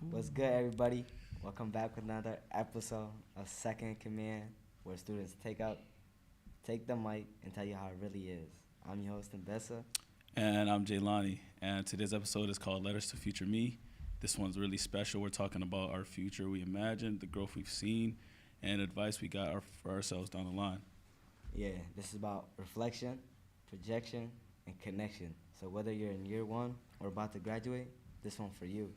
What's good, everybody? Welcome back with another episode of Second in Command, where students take the mic, and tell you how it really is. I'm your host, Mbessa. And I'm Jaylani, and today's episode is called Letters to Future Me. This one's really special. We're talking about our future we imagined, the growth we've seen, and advice we got for ourselves down the line. Yeah, this is about reflection, projection, and connection. So whether you're in year one or about to graduate, this one for you.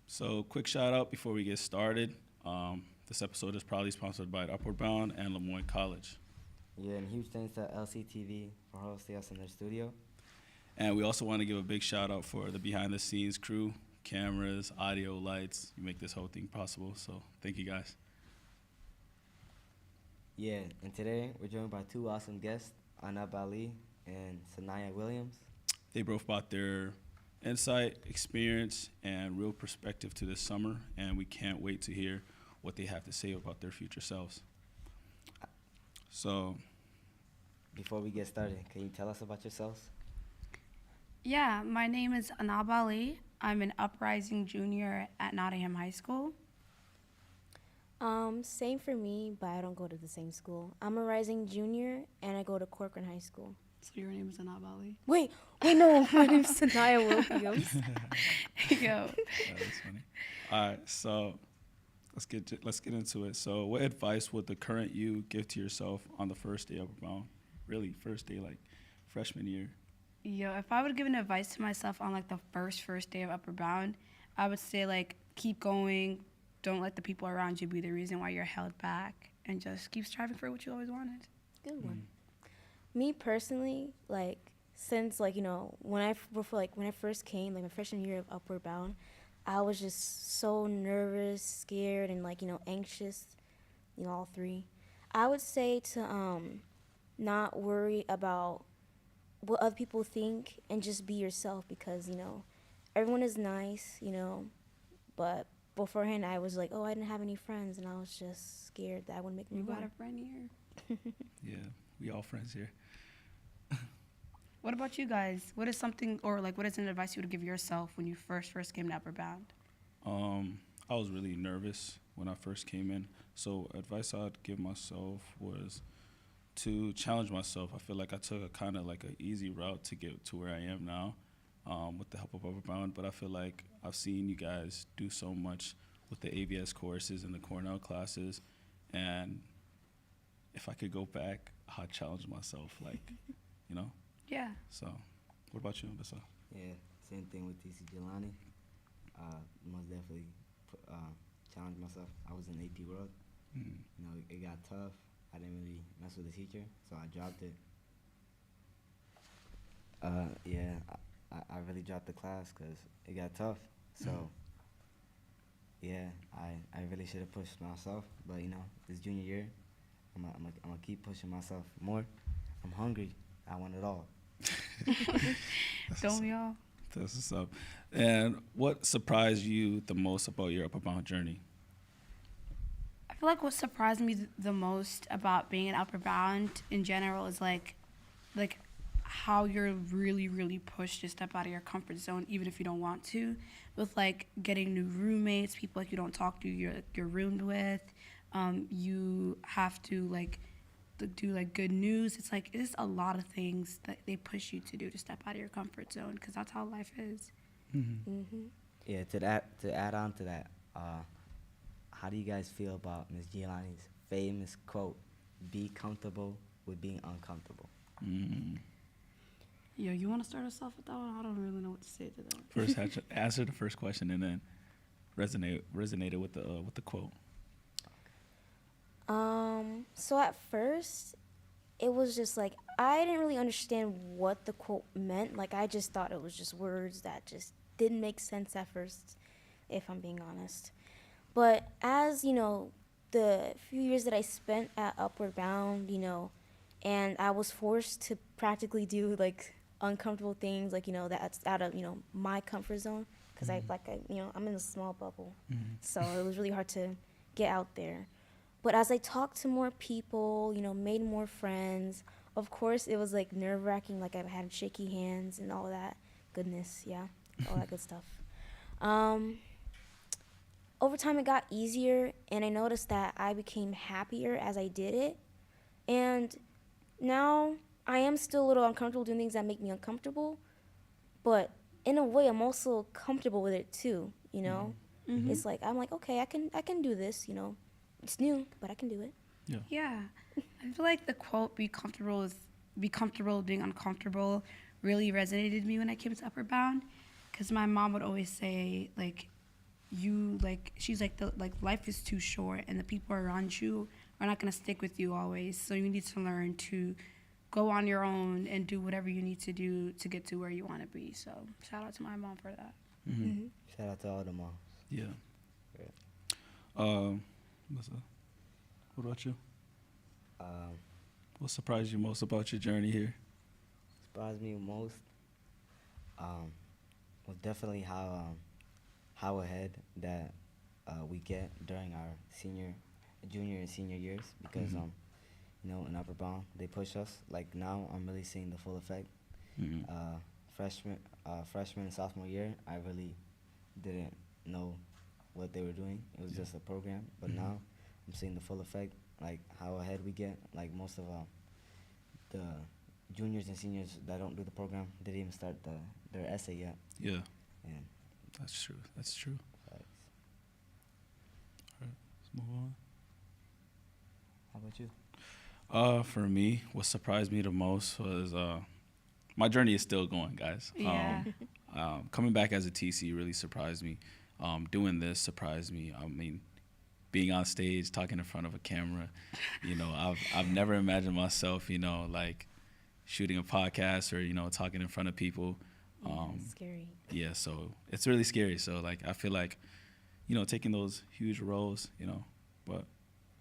So, quick shout out before we get started. This episode is proudly sponsored by Upward Bound and Lemoyne College. Yeah, and huge thanks to LCTV for hosting us in their studio. And we also want to give a big shout out for the behind the scenes crew, cameras, audio, lights. You make this whole thing possible. So, thank you guys. Yeah, and today we're joined by two awesome guests, Anab Ali and Sanaya Williams. They both brought their insight, experience, and real perspective to this summer, and we can't wait to hear what they have to say about their future selves. So, Before we get started, can you tell us about yourselves? Yeah, my name is Anab Ali. I'm an uprising junior at Nottingham High School. Same for me, but I don't go to the same school. I'm a rising junior, and I go to Corcoran High School. So your name is Anab Ali? Wait, no, my name's Sanaya Williams. Yo. that's funny. All right, so let's get into it. So, what advice would the current you give to yourself on the first day of Upward Bound? Really, first day, like freshman year. Yo, if I would give an advice to myself on like the first day of Upward Bound, I would say like keep going. Don't let the people around you be the reason why you're held back, and just keep striving for what you always wanted. Good one. Me personally, like, since, like, when I first came, like, my freshman year of Upward Bound, I was just so nervous, scared, and, like, anxious, all three. I would say to not worry about what other people think and just be yourself because, everyone is nice, but beforehand I was like, oh, I didn't have any friends, and I was just scared that I wouldn't make You new got one. a friend here. Yeah, we all friends here. What about you guys? What is something, or like, what is an advice you would give yourself when you first came to Upward Bound? I was really nervous when I first came in. So advice I'd give myself was to challenge myself. I feel like I took a kind of like an easy route to get to where I am now with the help of Upward Bound. But I feel like I've seen you guys do so much with the AVS courses and the Cornell classes. And if I could go back, I'd challenge myself, like, Yeah. So what about you, Mbessa? Yeah, same thing with TC Jelani. Most definitely challenge myself. I was in AP World. It got tough. I didn't really mess with the teacher, so I dropped it. I really dropped the class because it got tough. So, yeah, I really should have pushed myself. But, this junior year, I'm gonna keep pushing myself more. I'm hungry. I want it all. Don't we all? That's what's up. And what surprised you the most about your Upper Bound journey? I feel like what surprised me the most about being an Upper Bound in general is like how you're really, really pushed to step out of your comfort zone, even if you don't want to, with like getting new roommates, people like you don't talk to, you're roomed with. You have to like do like good news. It's like it's a lot of things that they push you to do to step out of your comfort zone because that's how life is. Yeah, to add on to that, how do you guys feel about Miss Giolani's famous quote, "Be comfortable with being uncomfortable"? Yo, you want to start us off with that one? I don't really know what to say to that. First, answer the first question and then resonated with the quote. So at first, it was just like I didn't really understand what the quote meant. Like I just thought it was just words that just didn't make sense at first, if I'm being honest. But as the few years that I spent at Upward Bound, and I was forced to practically do like uncomfortable things, like that's out of my comfort zone, because I'm in a small bubble, so it was really hard to get out there. But as I talked to more people, made more friends, of course it was like nerve-wracking, like I had shaky hands and all that goodness, yeah, all that good stuff. Over time it got easier, and I noticed that I became happier as I did it. And now I am still a little uncomfortable doing things that make me uncomfortable, but in a way I'm also comfortable with it too, It's like I'm like, okay, I can do this, It's new, but I can do it. Yeah. I feel like the quote "be comfortable with being uncomfortable" really resonated with me when I came to Upper Bound, because my mom would always say she's like life is too short and the people around you are not gonna stick with you always, so you need to learn to go on your own and do whatever you need to do to get to where you want to be. So shout out to my mom for that. Shout out to all the moms. Yeah. What about you? What surprised you most about your journey here? Surprised me most was definitely how ahead that we get during our junior and senior years, because in Upper Bound they push us. Like now I'm really seeing the full effect. Freshman and sophomore year I really didn't know what they were doing. It was just a program, but now I'm seeing the full effect, like how ahead we get. Like most of the juniors and seniors that don't do the program didn't even start their essay yet. Yeah. And That's true. All right, let's move on. how about you? For me, what surprised me the most was my journey is still going, guys. Yeah. Coming back as a TC really surprised me. Doing this surprised me. I mean, being on stage, talking in front of a camera, I've never imagined myself, like shooting a podcast or, talking in front of people. Scary. Yeah, so it's really scary. So, like, I feel like, taking those huge roles, but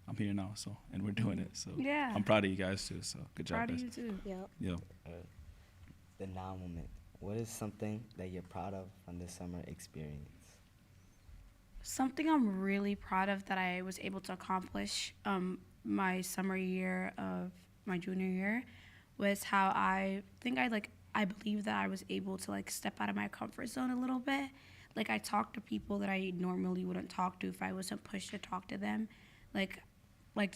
I'm here now, so, and we're doing it. So, Yeah. I'm proud of you guys, too. So, good job, Proud of guys. you too. Yep. Yeah. The now moment. What is something that you're proud of from this summer experience? Something I'm really proud of that I was able to accomplish my summer year of my junior year was how I believe that I was able to like step out of my comfort zone a little bit. Like I talked to people that I normally wouldn't talk to if I wasn't pushed to talk to them. Like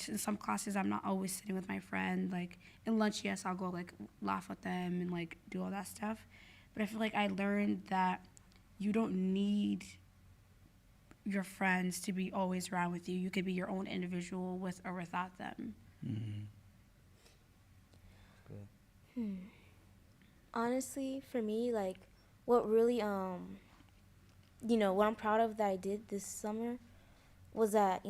in some classes I'm not always sitting with my friend. Like in lunch, yes, I'll go like laugh with them and like do all that stuff. But I feel like I learned that you don't need your friends to be always around with you. You could be your own individual with or without them. Good. Honestly, for me, like, what really, what I'm proud of that I did this summer was that,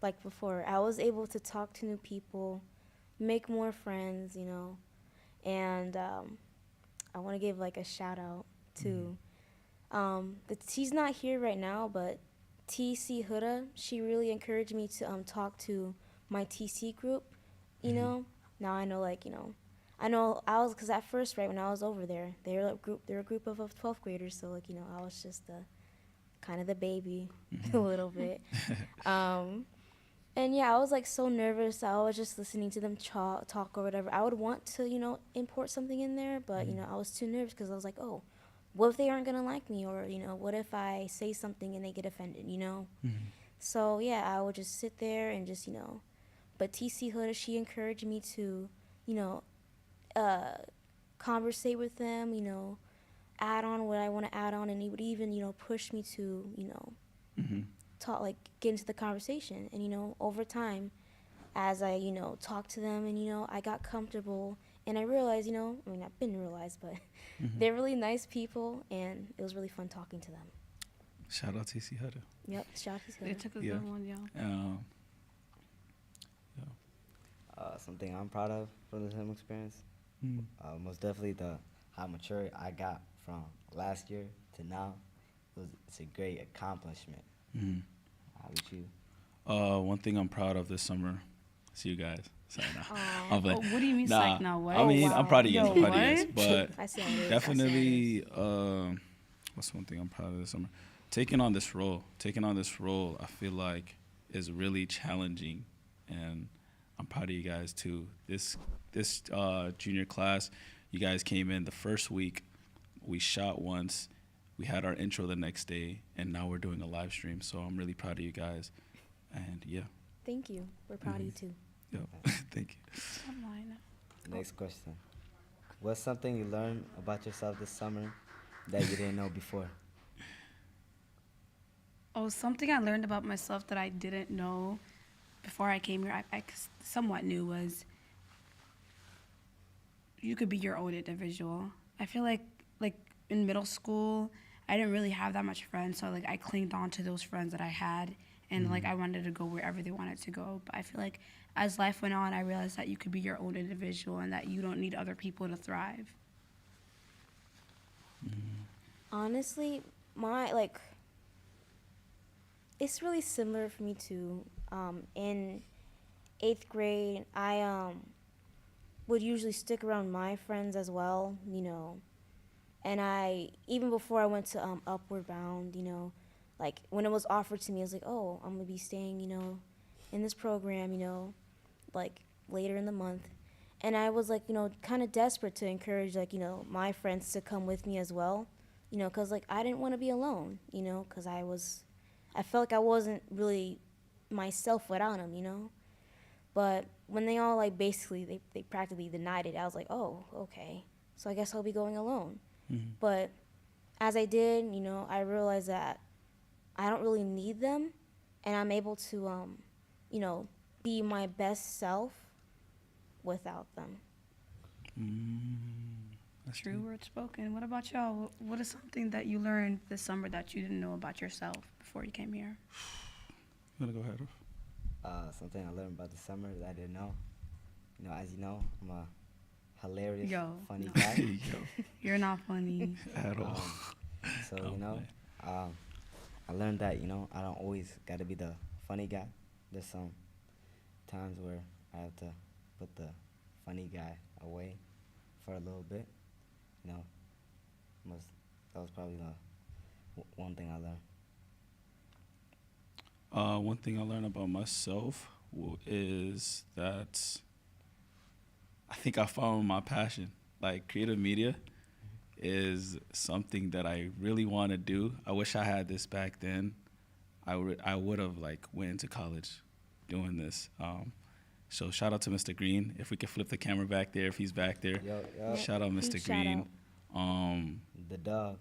like before, I was able to talk to new people, make more friends, and I want to give, like, a shout out to, she's not here right now, but TC Huda, she really encouraged me to talk to my TC group, Now I know, like, I know I was, because at first, right, when I was over there, they were a group of 12th graders, so like, I was just the kind of the baby a little bit. And yeah, I was like so nervous. I was just listening to them talk or whatever. I would want to, import something in there, but I was too nervous because I was like, oh, what if they aren't gonna like me, or what if I say something and they get offended. So yeah, I would just sit there and just But TC Hood, she encouraged me to, you know, conversate with them, add on what I want to add on, and he would even, push me to, talk, like, get into the conversation. And, over time, as I, talked to them and, I got comfortable, and I realized, I mean, I've been realized, but they're really nice people, and it was really fun talking to them. Shout out TC Hutter. Yep, shout out TC They Hood. took a Yeah. good one, yeah. Something I'm proud of from the sim experience, most definitely how mature I got from last year to now. It's a great accomplishment. How about you? One thing I'm proud of this summer. See you guys. Sorry, nah. Oh, I'm playing. what do you mean, psych now? What? I mean, wow. I'm proud of you guys. Yo, I'm proud of you guys. what? But I see how it is. definitely, what's one thing I'm proud of this summer? Taking on this role, I feel like is really challenging, and I'm proud of you guys too. This junior class, you guys came in the first week. We shot once. We had our intro the next day, and now we're doing a live stream. So I'm really proud of you guys, and yeah. Thank you. We're proud of you too. Yeah. Thank you. I'm lying. Next question. What's something you learned about yourself this summer that you didn't know before? Oh, something I learned about myself that I didn't know before I came here, I somewhat knew, was you could be your own individual. I feel like in middle school, I didn't really have that much friends, so like I clinged on to those friends that I had, and like I wanted to go wherever they wanted to go. But I feel like as life went on, I realized that you could be your own individual and that you don't need other people to thrive. Honestly, it's really similar for me too. In 8th grade, I would usually stick around my friends as well, and even before I went to Upward Bound, like when it was offered to me, I was like, oh, I'm gonna be staying, in this program, like later in the month. And I was like, kind of desperate to encourage, like, my friends to come with me as well, because like I didn't want to be alone, because I felt like I wasn't really myself without them, But when they all like basically they practically denied it, I was like, oh, okay, so I guess I'll be going alone. But as I did, I realized that I don't really need them, and I'm able to, be my best self without them. That's True deep. words spoken. What about y'all? What is something that you learned this summer that you didn't know about yourself before you came here? You wanna go ahead? Something I learned about the summer that I didn't know. As you know, I'm a hilarious, funny no. guy. Yo, You're not funny. at all. So, Oh, I learned that, I don't always got to be the funny guy. There's some times where I have to put the funny guy away for a little bit. That was probably the one thing I learned. One thing I learned about myself is that I think I found my passion. Like, creative media is something that I really want to do. I wish I had this back then. I would have like went into college doing this. So shout out to Mr. Green. If we could flip the camera back there, if he's back there. Yo. Shout out Mr. Huge shout Green. The dog.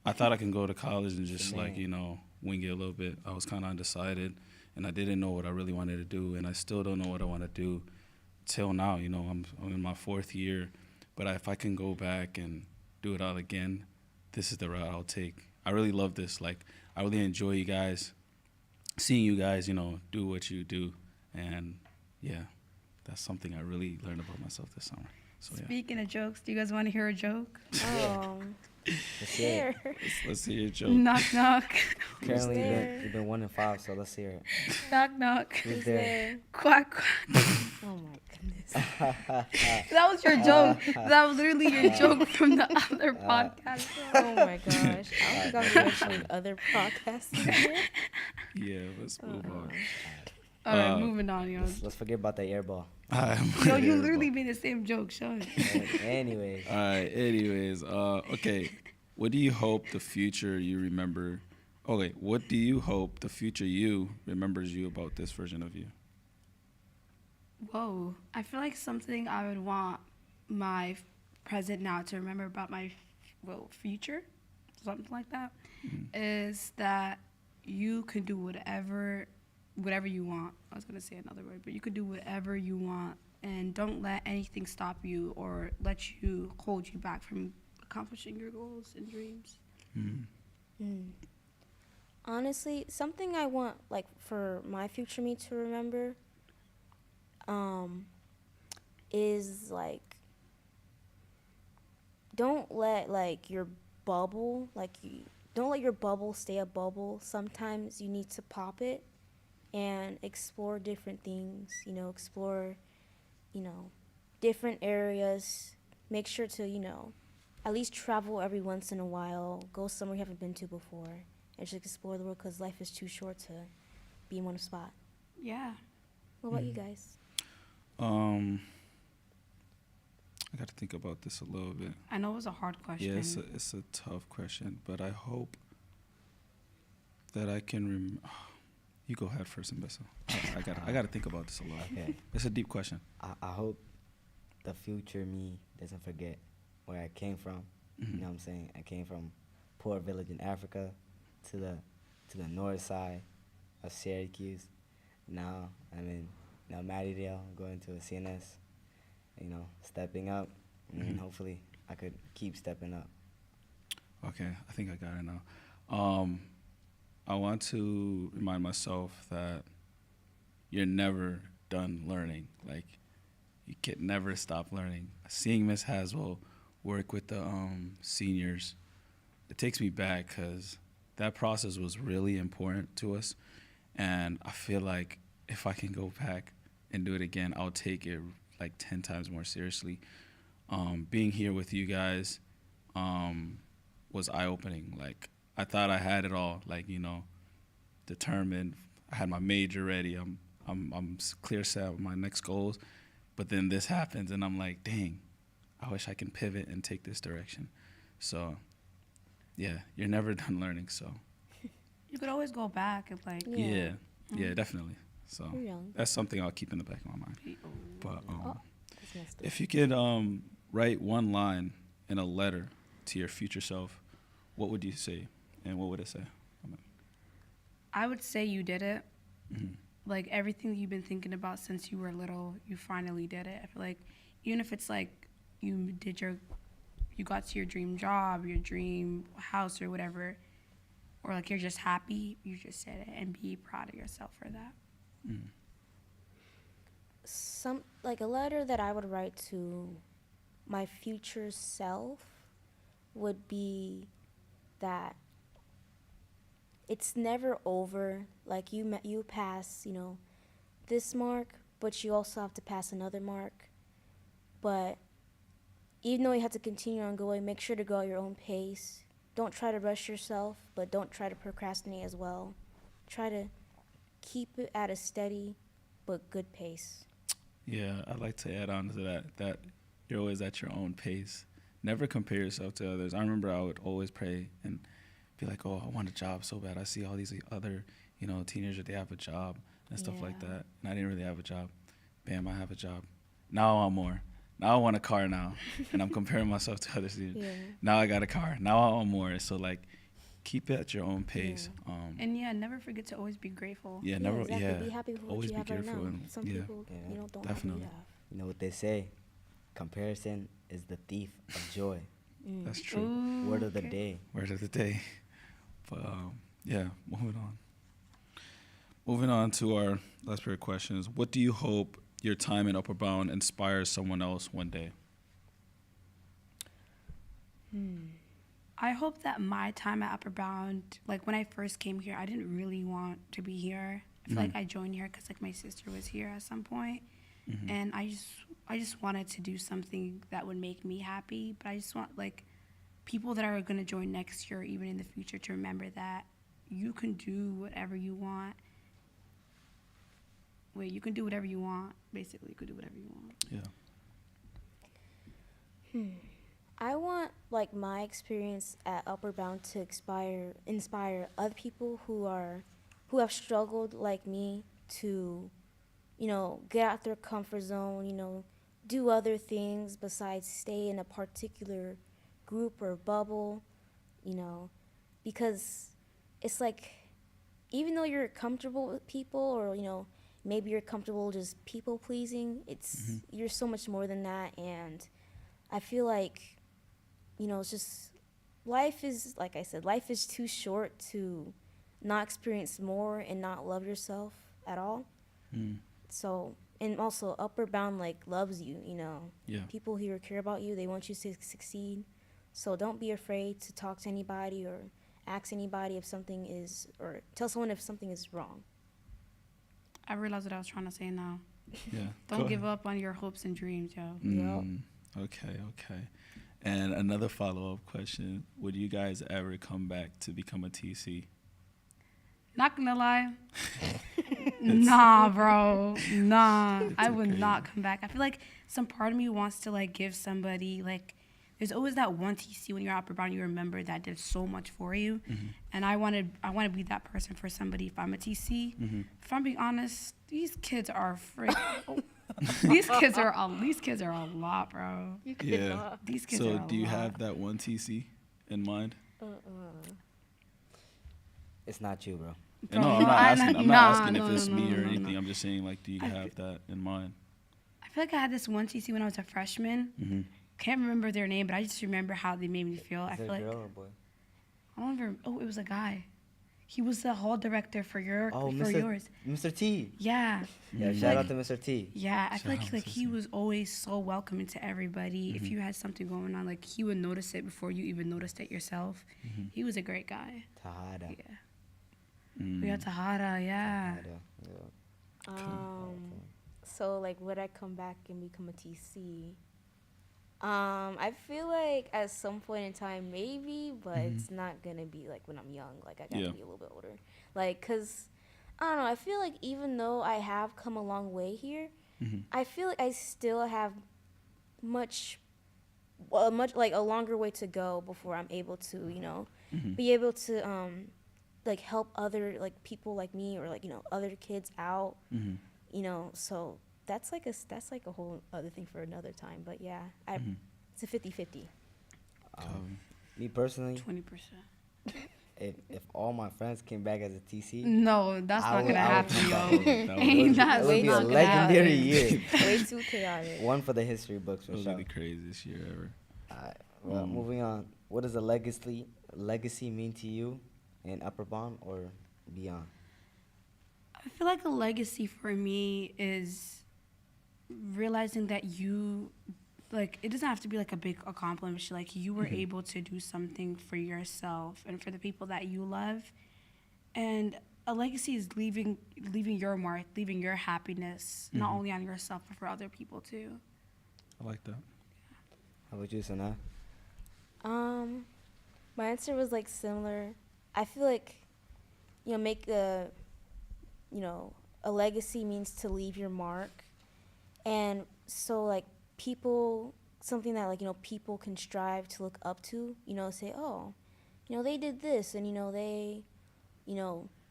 I thought I can go to college and just The like, man. wing it a little bit. I was kind of undecided, and I didn't know what I really wanted to do, and I still don't know what I want to do till now. I'm in my 4th year, but if I can go back and do it all again, this is the route I'll take. I really love this. Like, I really enjoy you guys, seeing you guys, do what you do, and yeah, that's something I really learned about myself this summer. So yeah, Speaking of jokes, do you guys want to hear a joke? Oh, Let's hear it. there. let's hear your joke. Knock, knock. Currently, there? you've been 1 in 5, so let's hear it. Knock, knock. Who's Who's there? there? Quack, quack. Oh my goodness. That was your joke. That was literally your joke from the other podcast. Oh my gosh. I don't think I'm mentioning other podcasts in here. Yeah, let's move on. All right, moving on, yo. Let's forget about that air ball. Yo, you literally made the same joke, Sean. Anyways. All right. Anyways, okay. What do you hope the future you remember? Oh wait, what do you hope the future you remembers you about this version of you? Whoa. I feel like something I would want my present now to remember about my future, something like that, is that you can do whatever you want. I was going to say another word, but you could do whatever you want, and don't let anything stop you or let you hold you back from accomplishing your goals and dreams. Honestly, something I want, like, for my future me to remember is, like, don't let, like, your bubble, don't let your bubble stay a bubble. Sometimes you need to pop it and explore different things, explore, different areas. Make sure to, at least travel every once in a while. Go somewhere you haven't been to before and just explore the world, because life is too short to be in one spot. Yeah. What about you guys? I got to think about this a little bit. I know it was a hard question. Yeah, it's a tough question, but I hope that I can you go ahead first, Mbessa. I got to think about this a lot. Okay. It's a deep question. I hope the future me doesn't forget where I came from. You know what I'm saying? I came from poor village in Africa to the north side of Syracuse. Now I'm in Mattydale, going to a CNS, stepping up, and hopefully I could keep stepping up. Okay, I think I got it now. I want to remind myself that you're never done learning. Like, you can never stop learning. Seeing Miss Haswell work with the seniors, it takes me back, because that process was really important to us. And I feel like if I can go back and do it again, I'll take it like 10 times more seriously. Being here with you guys was eye-opening. Like, I thought I had it all, like, determined. I had my major ready. I'm clear set with my next goals. But then this happens, and I'm like, dang, I wish I can pivot and take this direction. So, yeah, you're never done learning. So You could always go back and, like... Yeah, definitely. So You're young. that's something I'll keep in the back of my mind. But That's messed up. if you could write one line in a letter to your future self, what would you say, and what would it say? I would say you did it. Like, everything you've been thinking about since you were little, you finally did it. I feel like even if it's like you got to your dream job, your dream house, or whatever, or like you're just happy, you just did it, and be proud of yourself for that. A letter that I would write to my future self would be that it's never over. Like, you pass, this mark, but you also have to pass another mark. But even though you have to continue on going, make sure to go at your own pace. Don't try to rush yourself, but don't try to procrastinate as well. Try to keep it at a steady but good pace. Yeah, I'd like to add on to that you're always at your own pace. Never compare yourself to others. I remember I would always pray and be like, oh, I want a job so bad. I see all these other, teenagers, they have a job and stuff like that. And I didn't really have a job. Bam, I have a job. Now I want more. Now I want a car now. And I'm comparing myself to other students. Yeah. Now I got a car. Now I want more. So, like, keep it at your own pace. Yeah. And never forget to always be grateful. Be happy with what always you be have right careful. now. And Some people, don't definitely. have what you have. You know what they say? Comparison is the thief of joy. That's true. Ooh, Word of the okay. day. Word of the day. But moving on to our last pair of questions. What do you hope your time in Upper Bound inspires someone else one day? I hope that my time at Upper Bound, like when I first came here, I didn't really want to be here. I feel like I joined here because like my sister was here at some point. and I just wanted to do something that would make me happy. But I just want like people that are going to join next year, or even in the future, to remember that you can do whatever you want. Wait, you can do whatever you want. Basically, you can do whatever you want. Yeah. I want like my experience at Upward Bound to inspire other people who have struggled like me to, get out their comfort zone, do other things besides stay in a particular group or bubble, because it's like even though you're comfortable with people, or maybe you're comfortable just people pleasing, you're so much more than that. And I feel like it's just life is, like I said, life is too short to not experience more and not love yourself at all. So, and also Upward Bound like loves you, Yeah. people here care about you, they want you to succeed. So don't be afraid to talk to anybody or ask anybody if something is, or tell someone if something is wrong. I realized what I was trying to say now. Yeah. Don't give up on your hopes and dreams, yo. Okay. And another follow-up question: would you guys ever come back to become a TC? Not gonna lie. Nah, bro. Nah. I would okay. not come back. I feel like some part of me wants to like give somebody like, there's always that one TC when you're Upward Bound you remember that did so much for you. And I want to be that person for somebody if I'm a TC. If I'm being honest, these kids are these kids are a lot, bro. Yeah. These kids so are a do you lot. have that one TC in mind? It's not you, bro. No, I'm not asking. I'm not asking if it's me or anything. I'm just saying, like, do you have that in mind? I feel like I had this one TC when I was a freshman. Can't remember their name, but I just remember how they made me feel. I feel like girl or boy? I don't remember. Oh, it was a guy. He was the hall director for yours. Mr. T. Yeah. Yeah, shout out to Mr. T. Yeah, I feel Shout out like to he was always so welcoming to everybody. If you had something going on, like he would notice it before you even noticed it yourself. He was a great guy. Tahada. Yeah. We got Tahada, yeah. Yeah. So like, would I come back and become a TC? I feel like at some point in time, maybe, but it's not gonna be like when I'm young. Like I gotta be a little bit older. Like, cause I don't know. I feel like even though I have come a long way here, I feel like I still have much like a longer way to go before I'm able to, be able to like help other like people like me, or like other kids out. So that's like a whole other thing for another time. But yeah, it's a 50-50. Me personally, 20%. if all my friends came back as a TC, No, that's not gonna happen, yo. It would be a legendary year. Way too chaotic. One for the history books for It was sure. the craziest year ever. Well, moving on. What does a legacy mean to you in Upward Bound or beyond? I feel like a legacy for me is realizing that you, like, it doesn't have to be like a big accomplishment. Like, you were able to do something for yourself and for the people that you love. And a legacy is leaving your mark, leaving your happiness, not only on yourself, but for other people too. I like that. How about you, Sana? My answer was like similar. I feel like, make a legacy means to leave your mark. And so like something that like, people can strive to look up to, say, oh, they did this and,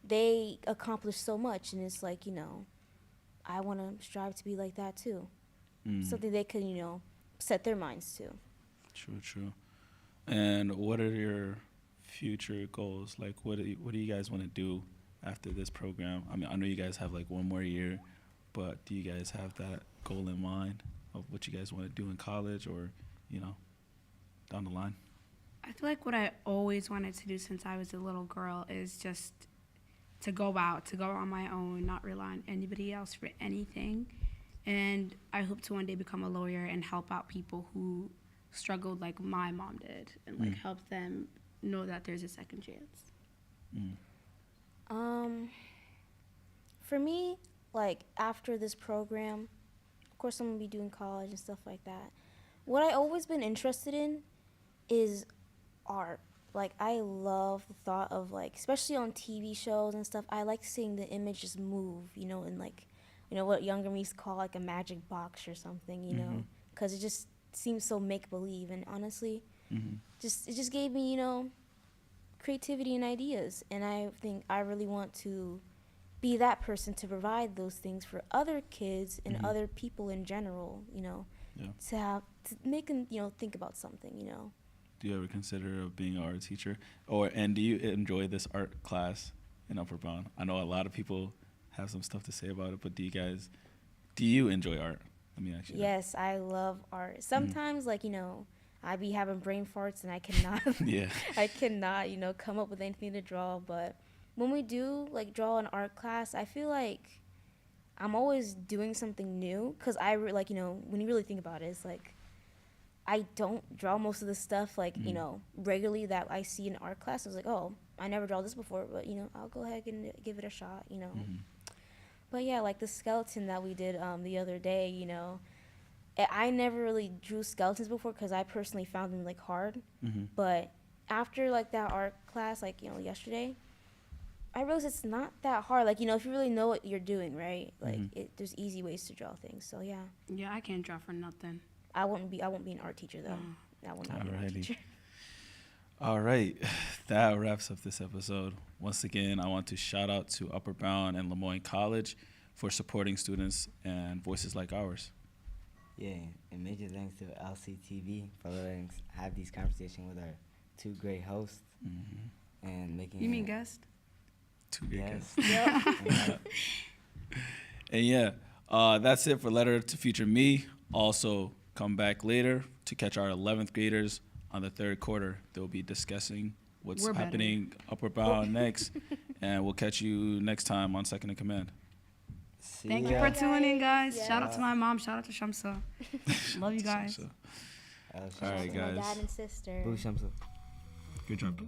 they accomplished so much. And it's like, I want to strive to be like that too. Something they can, set their minds to. True. And what are your future goals? Like, what do you guys want to do after this program? I mean, I know you guys have like one more year, but do you guys have that goal in mind of what you guys want to do in college or, down the line? I feel like what I always wanted to do since I was a little girl is just to go out on my own, not rely on anybody else for anything. And I hope to one day become a lawyer and help out people who struggled like my mom did, and like help them know that there's a second chance. For me, like after this program, course, I'm gonna be doing college and stuff like that. What I always been interested in is art. Like, I love the thought of, like, especially on TV shows and stuff, I like seeing the image just move, you know, in, like, you know, what younger me call, like, a magic box or something, you know, because it just seems so make-believe. And honestly, it just gave me, you know, creativity and ideas. And I think I really want to be that person to provide those things for other kids and other people in general, you know, to make them, you know, think about something, you know. Do you ever consider being an art teacher? And do you enjoy this art class in Upper Bound? I know a lot of people have some stuff to say about it, but do you enjoy art? Let me ask you. Yes, I love art. Sometimes, like, you know, I be having brain farts and I cannot, I cannot, you know, come up with anything to draw. But when we do, like, draw an art class, I feel like I'm always doing something new. Because like, you know, when you really think about it, it's like, I don't draw most of the stuff, like, you know, regularly that I see in art class. I was like, oh, I never draw this before, but, you know, I'll go ahead and give it a shot, you know. But, yeah, like the skeleton that we did the other day, you know, I never really drew skeletons before because I personally found them, like, hard. But after, like, that art class, like, you know, yesterday, I realized it's not that hard. Like, you know, if you really know what you're doing, right, like, there's easy ways to draw things. So, yeah. Yeah, I can't draw for nothing. I won't be an art teacher, though. I will not be an art teacher. All right. That wraps up this episode. Once again, I want to shout out to Upper Bound and Lemoyne College for supporting students and voices like ours. Yeah, and major thanks to LCTV for letting us have these conversations with our two great hosts and making. You mean guest? Two great guests. Yep. And yeah, that's it for Letter to Future Me. Also, come back later to catch our 11th graders on the third quarter. They'll be discussing what's happening Upper Bound next, and we'll catch you next time on Second in Command. Thank you for tuning in, guys. Yes. Shout out to my mom. Shout out to Shamsa. Love you guys. All right, guys. My dad and sister. Boo, Shamsa. Good job.